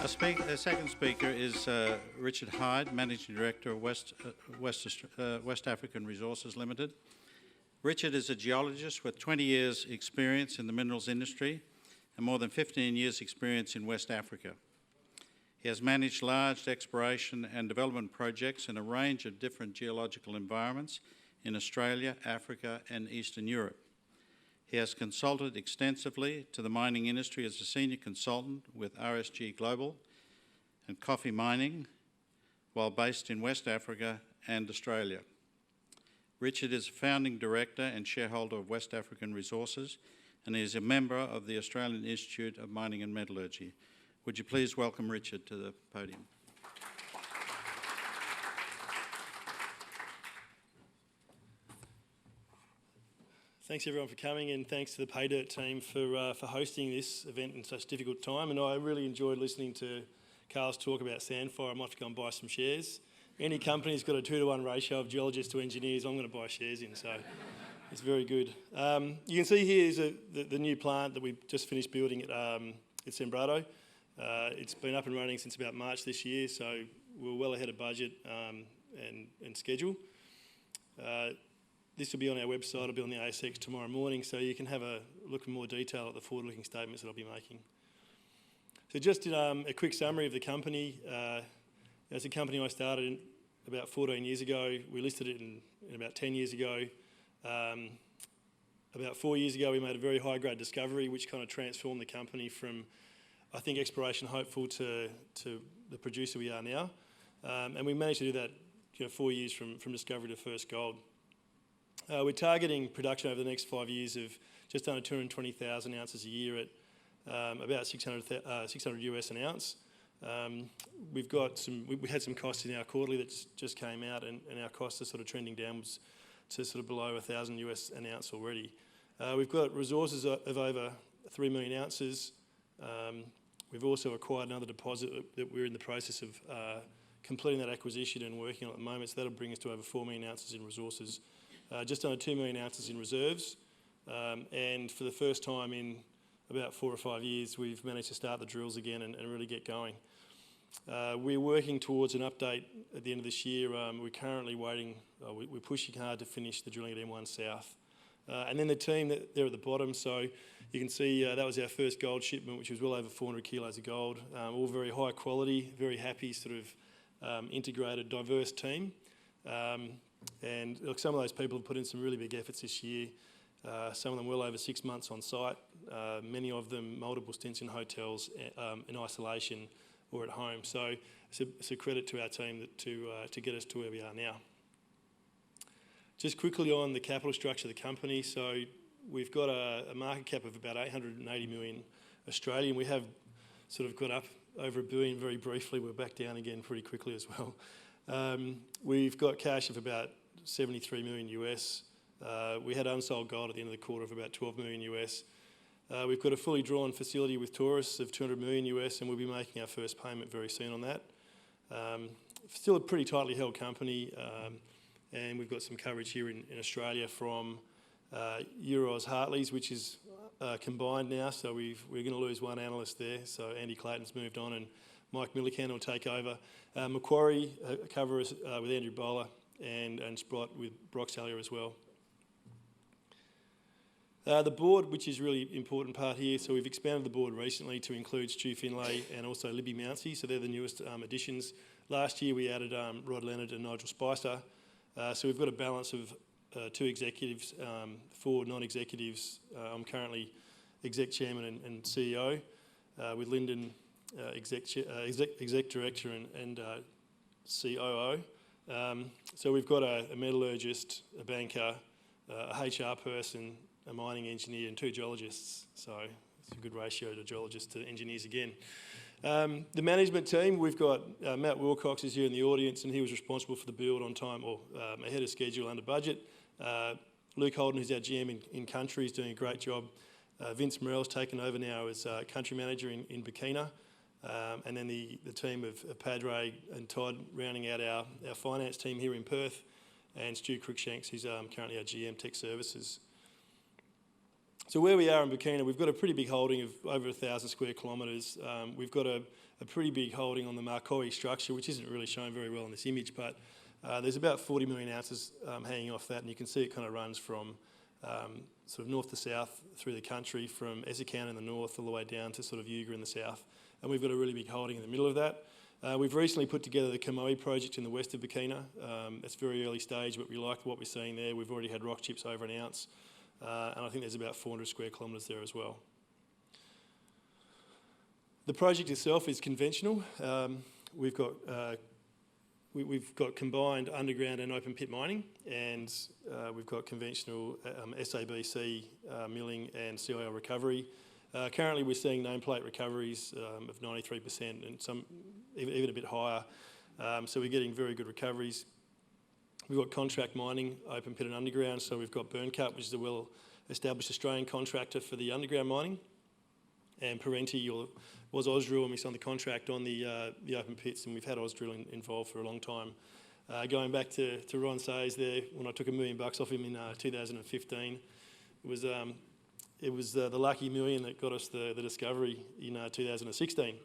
A second speaker is Richard Hyde, Managing Director of West African Resources Limited. Richard is a geologist with 20 years' experience in the minerals industry and more than 15 years' experience in West Africa. He has managed large exploration and development projects in a range of different geological environments in Australia, Africa, and Eastern Europe. He has consulted extensively to the mining industry as a senior consultant with RSG Global and Coffee Mining, while based in West Africa and Australia. Richard is a founding director and shareholder of West African Resources, and he is a member of the Australian Institute of Mining and Metallurgy. Would you please welcome Richard to the podium? Thanks everyone for coming, and thanks to the PayDirt team for hosting this event in such a difficult time. And I really enjoyed listening to Carl's talk about Sandfire. I might have to go and buy some shares. Any company's got a 2-to-1 ratio of geologists to engineers, I'm going to buy shares in, so it's very good. You can see here is the new plant that we've just finished building at Sembrado. It's been up and running since about March this year, so we're well ahead of budget and schedule. This will be on our website, it'll be on the ASX tomorrow morning, so you can have a look in more detail at the forward-looking statements that I'll be making. So just a quick summary of the company. As a company I started in about 14 years ago. We listed it in about 10 years ago. About 4 years ago we made a very high-grade discovery which kind of transformed the company from, I think, exploration hopeful to the producer we are now. And we managed to do that 4 years from discovery to first gold. We're targeting production over the next 5 years of just under 220,000 ounces a year at about 600 US an ounce. We had some costs in our quarterly that just came out, and our costs are sort of trending downwards to sort of below 1,000 US an ounce already. We've got resources of over 3 million ounces. We've also acquired another deposit that we're in the process of completing that acquisition and working on at the moment, so that'll bring us to over 4 million ounces in resources. Just under 2 million ounces in reserves, and for the first time in about 4 or 5 years we've managed to start the drills again and really get going. We're working towards an update at the end of this year. We're currently waiting, we're pushing hard to finish the drilling at M1 South. And then the team there at the bottom, so you can see that was our first gold shipment, which was well over 400 kilos of gold, all very high quality, very happy, sort of integrated, diverse team. And look, some of those people have put in some really big efforts this year. Some of them well over 6 months on site, many of them multiple stints in hotels, in isolation or at home. So it's a credit to our team to get us to where we are now. Just quickly on the capital structure of the company. So we've got a market cap of about 880 million Australian. We have sort of got up over $1 billion very briefly. We're back down again pretty quickly as well. We've got cash of about 73 million US. We had unsold gold at the end of the quarter of about 12 million US. We've got a fully drawn facility with Taurus of 200 million US, and we'll be making our first payment very soon on that. Still a pretty tightly held company, and we've got some coverage here in Australia from Euroz Hartleys, which is combined now, so we're going to lose one analyst there, so Andy Clayton's moved on and Mike Millican will take over. Macquarie cover us with Andrew Bowler, and Sprott with Brock Salyer as well. The board, which is really important part here, so we've expanded the board recently to include Stu Finlay and also Libby Mounsey, so they're the newest additions. Last year we added Rod Leonard and Nigel Spicer, so we've got a balance of 2 executives, 4 non-executives. I'm currently exec chairman and CEO, with Lyndon exec director and COO. So we've got a metallurgist, a banker, a HR person, a mining engineer and 2 geologists. So it's a good ratio to geologists to engineers again. The management team, we've got Matt Wilcox is here in the audience, and he was responsible for the build on time, or ahead of schedule, under budget. Luke Holden, who's our GM in country, is doing a great job. Vince Morell's taken over now as country manager in Burkina. And then the team of Padre and Todd rounding out our finance team here in Perth, and Stu Cruikshanks, who's currently our GM Tech Services. So where we are in Burkina, we've got a pretty big holding of over 1,000 square kilometres. We've got a pretty big holding on the Marcoy structure, which isn't really shown very well in this image, but there's about 40 million ounces hanging off that, and you can see it kind of runs from sort of north to south through the country, from Essakane in the north all the way down to sort of Uga in the south. And we've got a really big holding in the middle of that. We've recently put together the Camoy Project in the west of Burkina. It's very early stage, but we like what we're seeing there. We've already had rock chips over an ounce, and I think there's about 400 square kilometres there as well. The project itself is conventional. We've got combined underground and open pit mining, and we've got conventional SABC milling and CIL recovery. Currently we're seeing nameplate recoveries of 93% and some even a bit higher, so we're getting very good recoveries. We've got contract mining, open pit and underground, so we've got Burncut, which is a well-established Australian contractor for the underground mining, and Parenti was Ausdrill when we signed the contract on the open pits, and we've had Ausdrill involved for a long time. Going back to Ron Sayers there, when I took $1 million off him in 2015, it was the lucky million that got us the discovery in 2016.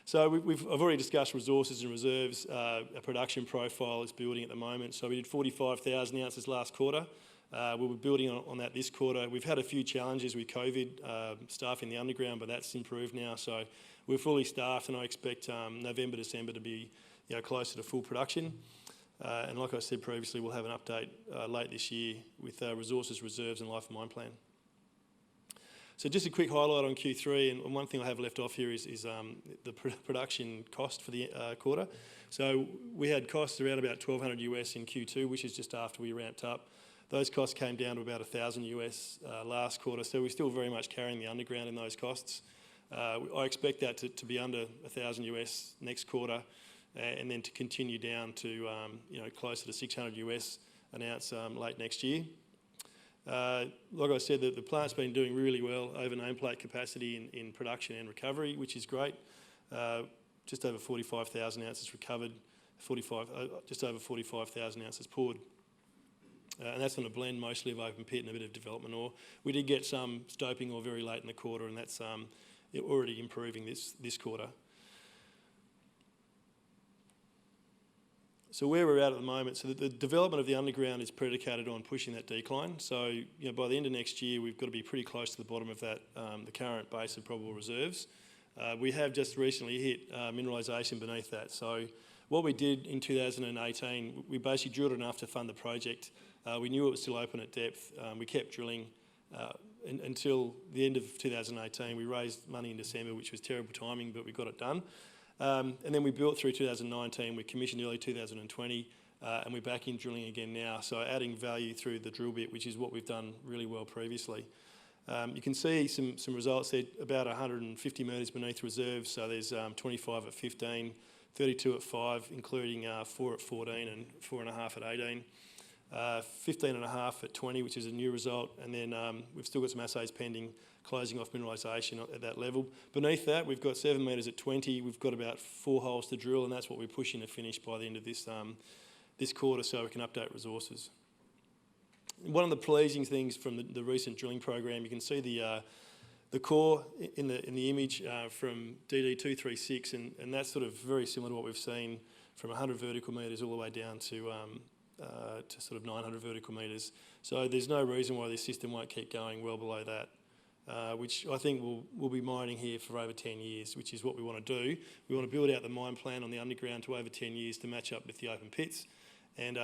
So I've already discussed resources and reserves. A production profile is building at the moment. So we did 45,000 ounces last quarter. We'll be building on that this quarter. We've had a few challenges with COVID, staffing the underground, but that's improved now. So we're fully staffed, and I expect November, December to be closer to full production. And like I said previously, we'll have an update late this year with resources, reserves and life of mine plan. So just a quick highlight on Q3, and one thing I have left off here is the production cost for the quarter. So we had costs around about $1,200 US in Q2, which is just after we ramped up. Those costs came down to about $1,000 US last quarter, so we're still very much carrying the underground in those costs. I expect that to be under $1,000 US next quarter, and then to continue down to closer to $600 US an ounce late next year. Like I said, the plant's been doing really well over nameplate capacity in production and recovery, which is great. Just over 45,000 ounces recovered, just over 45,000 ounces poured. And that's on a blend mostly of open pit and a bit of development ore. We did get some stoping ore very late in the quarter, and that's already improving this quarter. So where we're at the moment, so the development of the underground is predicated on pushing that decline. So by the end of next year, we've got to be pretty close to the bottom of that, the current base of probable reserves. We have just recently hit mineralisation beneath that. So what we did in 2018, we basically drilled enough to fund the project. We knew it was still open at depth. We kept drilling until the end of 2018. We raised money in December, which was terrible timing, but we got it done. And then we built through 2019, we commissioned early 2020, and we're back in drilling again now. So adding value through the drill bit, which is what we've done really well previously. You can see some results there, about 150 metres beneath reserves. So there's 25 at 15, 32 at 5, including 4 at 14 and 4.5 at 18. 15.5 at 20, which is a new result, and then we've still got some assays pending, closing off mineralisation at that level. Beneath that, we've got 7 metres at 20. We've got about 4 holes to drill, and that's what we're pushing to finish by the end of this quarter, so we can update resources. One of the pleasing things from the recent drilling program, you can see the core in the image from DD236, and that's sort of very similar to what we've seen from 100 vertical metres all the way down to sort of 900 vertical metres. So there's no reason why this system won't keep going well below that, which I think we'll be mining here for over 10 years, which is what we want to do. We want to build out the mine plan on the underground to over 10 years to match up with the open pits and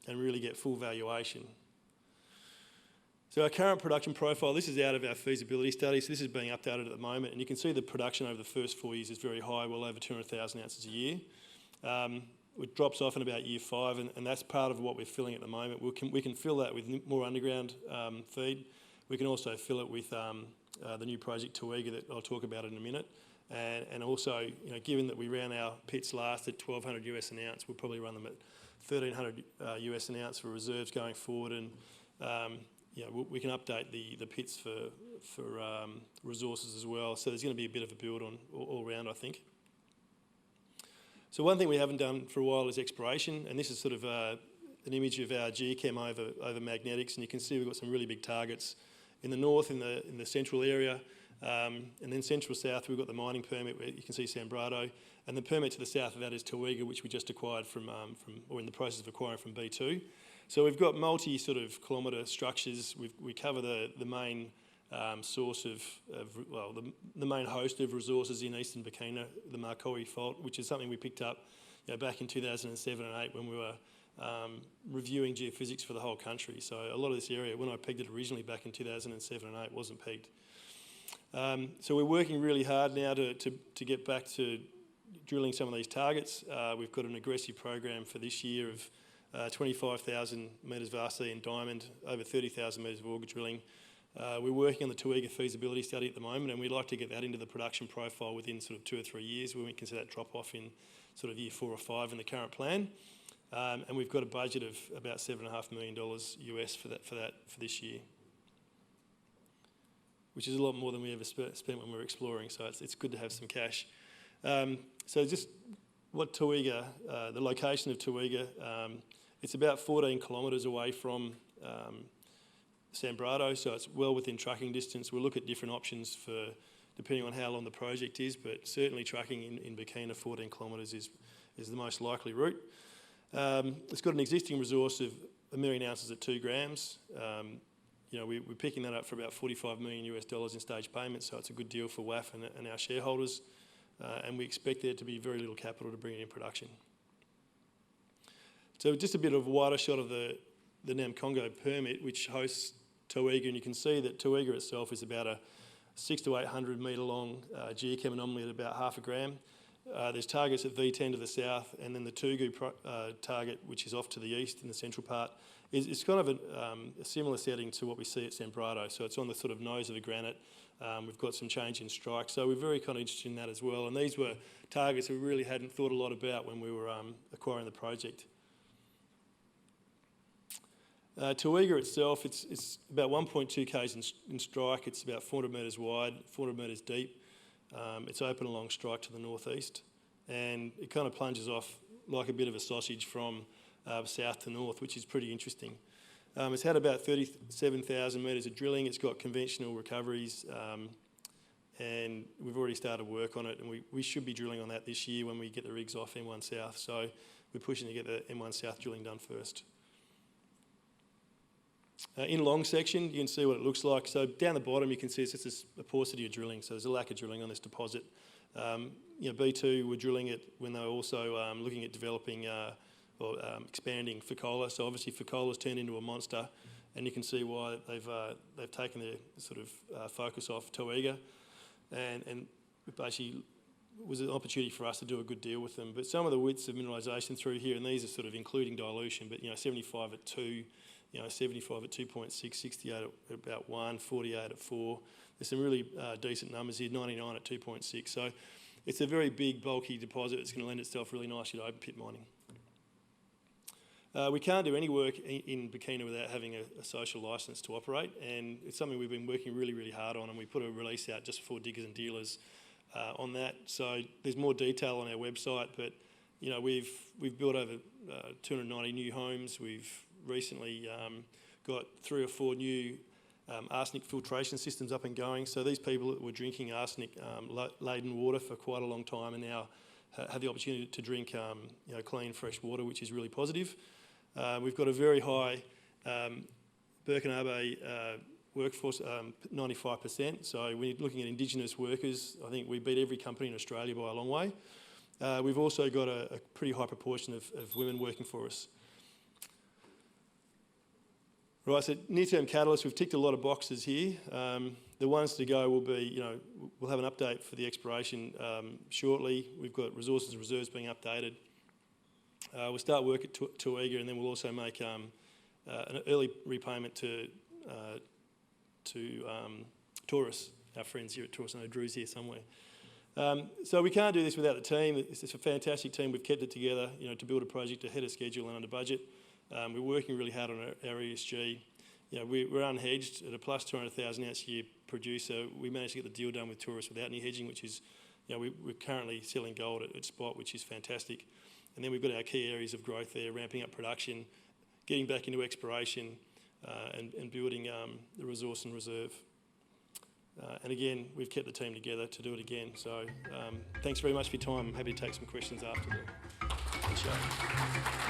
really get full valuation. So our current production profile, this is out of our feasibility study, so this is being updated at the moment, and you can see the production over the first 4 years is very high, well over 200,000 ounces a year. It drops off in about year 5, and that's part of what we're filling at the moment. We can fill that with more underground feed. We can also fill it with the new project Toega that I'll talk about in a minute. And also, given that we ran our pits last at $1,200 US an ounce, we'll probably run them at $1,300 US an ounce for reserves going forward. And we can update the pits for resources as well. So there's going to be a bit of a build on all round, I think. So one thing we haven't done for a while is exploration, and this is sort of an image of our geochem over magnetics, and you can see we've got some really big targets in the north, in the central area, and then central south, we've got the mining permit where you can see Sambrado, and the permit to the south of that is Toega, which we just acquired or in the process of acquiring from B2. So we've got multi sort of kilometre structures. We cover the main source of the main host of resources in eastern Burkina, the Marcoy Fault, which is something we picked up back in 2007 and 8 when we were reviewing geophysics for the whole country. So a lot of this area, when I pegged it originally back in 2007 and 8, wasn't pegged. So we're working really hard now to get back to drilling some of these targets. We've got an aggressive program for this year of 25,000 metres of RC and diamond, over 30,000 metres of auger drilling. We're working on the Toega feasibility study at the moment, and we'd like to get that into the production profile within sort of 2 or 3 years, when we can see that drop off in sort of year 4 or 5 in the current plan. And we've got a budget of about $7.5 million US for this year, which is a lot more than we ever spent when we were exploring. So it's good to have some cash. So just what Toega, the location of Toega, it's about 14 kilometres away from Sambrado, so it's well within trucking distance. We'll look at different options for depending on how long the project is, but certainly trucking in Burkina 14 kilometres is the most likely route. It's got an existing resource of 1 million ounces at 2 grams. We're picking that up for about $45 million US in stage payments, so it's a good deal for WAF and our shareholders. And we expect there to be very little capital to bring it in production. So just a bit of a wider shot of the Namcongo permit, which hosts Toega, and you can see that Toega itself is about a 600 to 800 metre long geochem anomaly at about 0.5 gram. There's targets at V10 to the south, and then the Tugu target, which is off to the east in the central part, is kind of a similar setting to what we see at Sambrado. So it's on the sort of nose of the granite. We've got some change in strike, so we're very kind of interested in that as well. And these were targets we really hadn't thought a lot about when we were acquiring the project. Toega itself, it's about 1.2 k's in strike. It's about 400 metres wide, 400 metres deep. It's open along strike to the northeast, and it kind of plunges off like a bit of a sausage from south to north, which is pretty interesting. It's had about 37,000 metres of drilling. It's got conventional recoveries, and we've already started work on it, and we should be drilling on that this year when we get the rigs off M1 South. So we're pushing to get the M1 South drilling done first. In long section, you can see what it looks like. So down the bottom, you can see it's just a paucity of drilling. So there's a lack of drilling on this deposit. B2 were drilling it when they were also looking at developing or expanding Fekola. So obviously Fekola's turned into a monster, and you can see why they've taken their sort of focus off Toega, and it basically was an opportunity for us to do a good deal with them. But some of the widths of mineralisation through here, and these are sort of including dilution, but 75 at 2. 75 at 2.6, 68 at about 1, 48 at 4. There's some really decent numbers here, 99 at 2.6. So it's a very big, bulky deposit. It's going to lend itself really nicely to open pit mining. We can't do any work in Burkina without having a social licence to operate, and it's something we've been working really, really hard on, and we put a release out just for diggers and dealers on that. So there's more detail on our website, but we've built over 290 new homes. We've recently got 3 or 4 new arsenic filtration systems up and going. So these people that were drinking arsenic-laden water for quite a long time and now have the opportunity to drink clean, fresh water, which is really positive. We've got a very high Burkinabe workforce, 95%. So when you're looking at Indigenous workers, I think we beat every company in Australia by a long way. We've also got a pretty high proportion of women working for us. Right, so near-term catalysts, we've ticked a lot of boxes here. The ones to go will be, we'll have an update for the exploration shortly. We've got resources and reserves being updated. We'll start work at Toega, and then we'll also make an early repayment to Taurus, our friends here at Taurus. I know Drew's here somewhere. So we can't do this without the team. It's a fantastic team. We've kept it together, to build a project ahead of schedule and under budget. We're working really hard on our ESG. We're unhedged at a plus 200,000 ounce a year producer. We managed to get the deal done with Taurus without any hedging, which is, we're currently selling gold at spot, which is fantastic. And then we've got our key areas of growth there, ramping up production, getting back into exploration, and building the resource and reserve. And again, we've kept the team together to do it again. So thanks very much for your time. I'm happy to take some questions after the show.